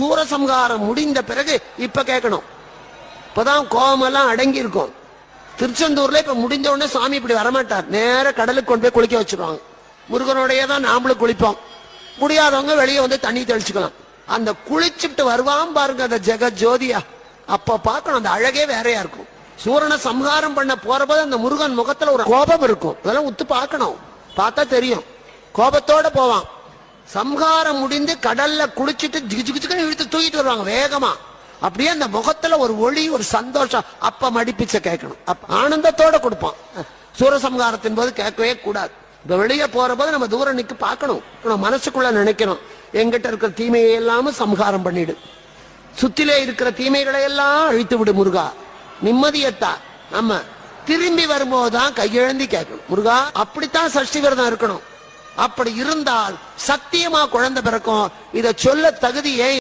சூரசம்ஹாரம் முடிந்த பிறகு இப்ப கேட்கணும். இப்பதான் கோபமெல்லாம் அடங்கி இருக்கும். திருச்செந்தூர்ல இப்ப முடிஞ்ச உடனே சாமி இப்படி வரமாட்டார், நேர கடலுக்கு கொண்டு போய் குளிக்க வச்சிருவாங்க. முருகனோடைய தான் நாமளும் குளிப்போம். முடியாதவங்க வெளியே வந்து தண்ணி தெளிச்சுக்கலாம். அந்த குளிச்சுட்டு வருவான் பாருங்க அந்த ஜெக ஜோதியா, அப்ப பார்க்கணும், அந்த அழகே வேறையா இருக்கும். சூரனை சம்ஹாரம் பண்ண போறபோது அந்த முருகன் முகத்துல ஒரு கோபம் இருக்கும். அதெல்லாம் உத்து பார்க்கணும், பார்த்தா தெரியும். கோபத்தோட போவான். சம்ஹாரம் முடிந்து கடல்ல குளிச்சுட்டு ஜிகுஜிகுன்னு இழுத்து தூக்கிட்டு வருவாங்க வேகமா. அப்படியே அந்த முகத்துல ஒரு ஒளி, ஒரு சந்தோஷம். அப்ப மடிப்பிச்ச கேட்கணும், அப்ப ஆனந்தத்தோட கொடுப்பான். சூரசம்ஹாரத்தின் போது கேட்கவே கூடாது. இப்ப வெளியே போற போது நம்ம தூரம் நிக்க பார்க்கணும். மனசுக்குள்ள நினைக்கணும், எங்கிட்ட இருக்கிற தீமையை எல்லாம் சம்ஹாரம் பண்ணிடு, சுத்திலே இருக்கிற தீமைகளை எல்லாம் அழித்து விடு முருகா, நிம்மதியத்தா. நம்ம திரும்பி வரும்போதுதான் கையெழுந்தி கேட்கணும், முருகா. அப்படித்தான் சஷ்டி விரதம் இருக்கணும். அப்படி இருந்தால் சத்தியமா குழந்தை பிறக்கும். இதை சொல்ல தகுதி ஏன்